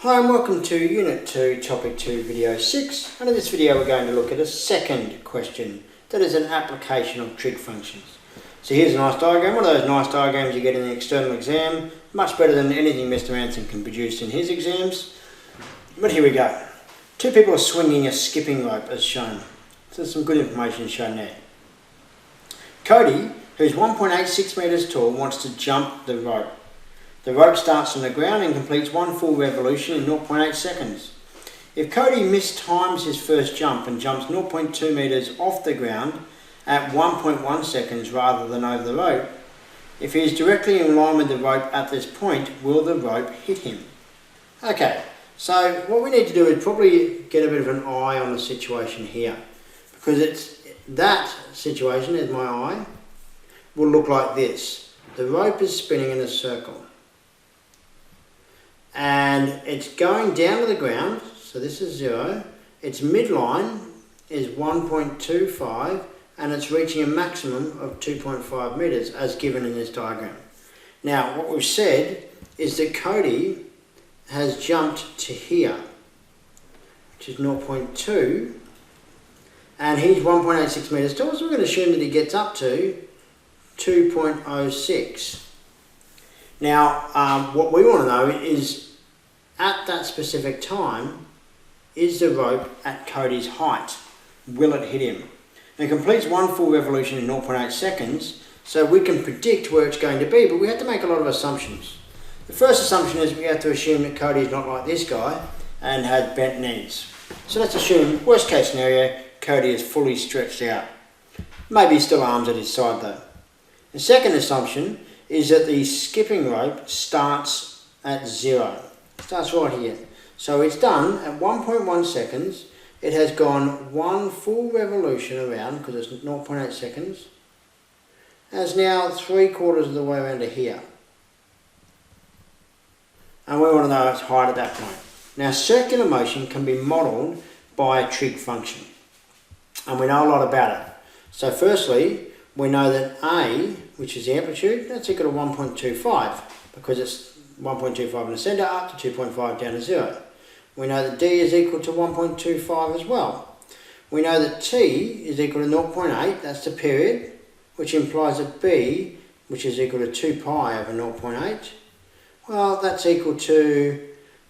Hi and welcome to Unit 2, Topic 2, Video 6, and in this video we're going to look at a second question that is an application of trig functions. So here's a nice diagram, one of those nice diagrams you get in the external exam, much better than anything Mr. Anson can produce in his exams. But here we go. Two people are swinging a skipping rope as shown. So there's some good information shown there. Cody, who's 1.86 metres tall, wants to jump the rope. The rope starts from the ground and completes one full revolution in 0.8 seconds. If Cody mistimes his first jump and jumps 0.2 metres off the ground at 1.1 seconds rather than over the rope, if he is directly in line with the rope at this point, will the rope hit him? Okay, so what we need to do is probably get a bit of an eye on the situation here, because it's that situation, as my eye, will look like this. The rope is spinning in a circle. And it's going down to the ground, so this is 0, its midline is 1.25 and it's reaching a maximum of 2.5 metres as given in this diagram. Now what we've said is that Cody has jumped to here, which is 0.2, and he's 1.86 metres tall, so we're going to assume that he gets up to 2.06. Now, what we want to know is, at that specific time, is the rope at Cody's height? Will it hit him? It completes one full revolution in 0.8 seconds, so we can predict where it's going to be, but we have to make a lot of assumptions. The first assumption is we have to assume that Cody is not like this guy and has bent knees. So let's assume, worst case scenario, Cody is fully stretched out. Maybe still arms at his side though. The second assumption is that the skipping rope starts at 0. It starts right here. So it's done at 1.1 seconds. It has gone one full revolution around, because it's 0.8 seconds. And it's now 3/4 of the way around to here. And we want to know its height at that point. Now circular motion can be modelled by a trig function. And we know a lot about it. So firstly, we know that A, which is the amplitude, that's equal to 1.25 because it's 1.25 in the centre up to 2.5 down to 0. We know that D is equal to 1.25 as well. We know that T is equal to 0.8, that's the period, which implies that B, which is equal to 2 pi over 0.8, well, that's equal to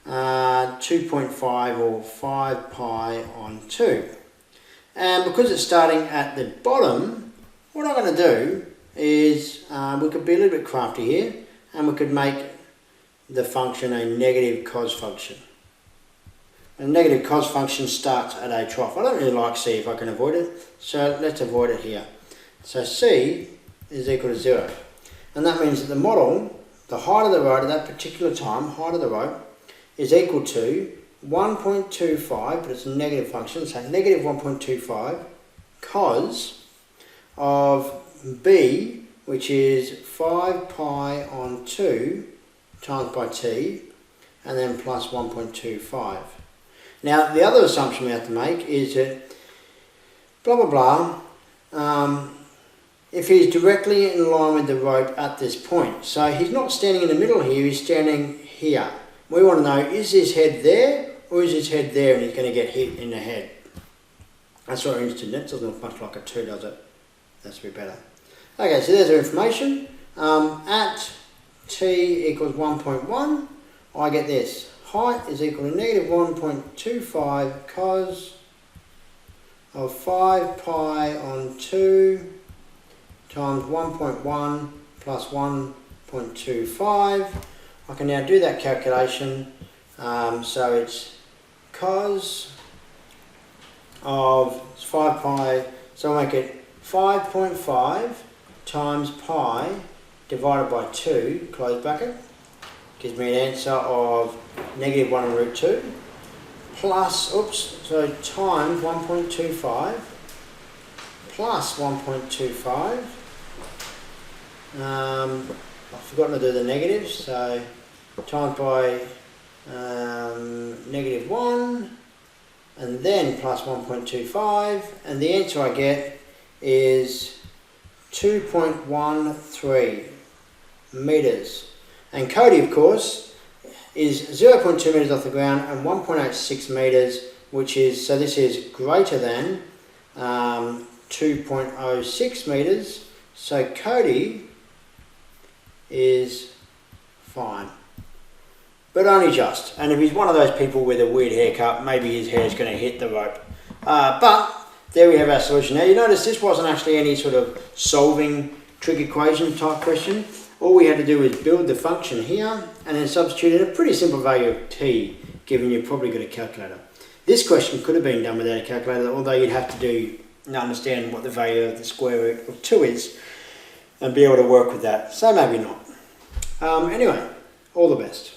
2.5 or 5 pi on 2. And because it's starting at the bottom, what I'm going to do is, we could be a little bit crafty here, and we could make the function a negative cos function. A negative cos function starts at a trough. I don't really like C if I can avoid it, so let's avoid it here. So C is equal to 0. And that means that the model, the height of the rope at that particular time, height of the rope, is equal to 1.25, but it's a negative function, so negative 1.25 cos of B, which is 5 pi on 2 times by T, and then plus 1.25. Now the other assumption we have to make is that blah blah blah, if he's directly in line with the rope at this point. So he's not standing in the middle here, he's standing here. We want to know, is his head there or is his head there, and he's going to get hit in the head. That's what we're interested in. That doesn't look much like a 2, does it? That's a bit better. Okay, so there's our information. At T equals 1.1, I get this. Height is equal to negative 1.25 cos of 5 pi on 2 times 1.1 plus 1.25. I can now do that calculation. So it's cos of 5 pi, so I'll make it 5.5 times pi divided by 2, close bracket, gives me an answer of negative 1 and root 2, plus, so times 1.25 plus 1.25. I've forgotten to do the negatives, so times by negative 1, and then plus 1.25, and the answer I get is 2.13 metres. And Cody, of course, is 0.2 metres off the ground and 1.86 metres, which is, so this is greater than 2.06 metres. So Cody is fine, but only just. And if he's one of those people with a weird haircut, maybe his hair is going to hit the rope. But there we have our solution. Now you notice this wasn't actually any sort of solving trig equation type question. All we had to do was build the function here and then substitute in a pretty simple value of t, given you've probably got a calculator. This question could have been done without a calculator, although you'd have to understand what the value of the square root of 2 is and be able to work with that. So maybe not. Anyway, all the best.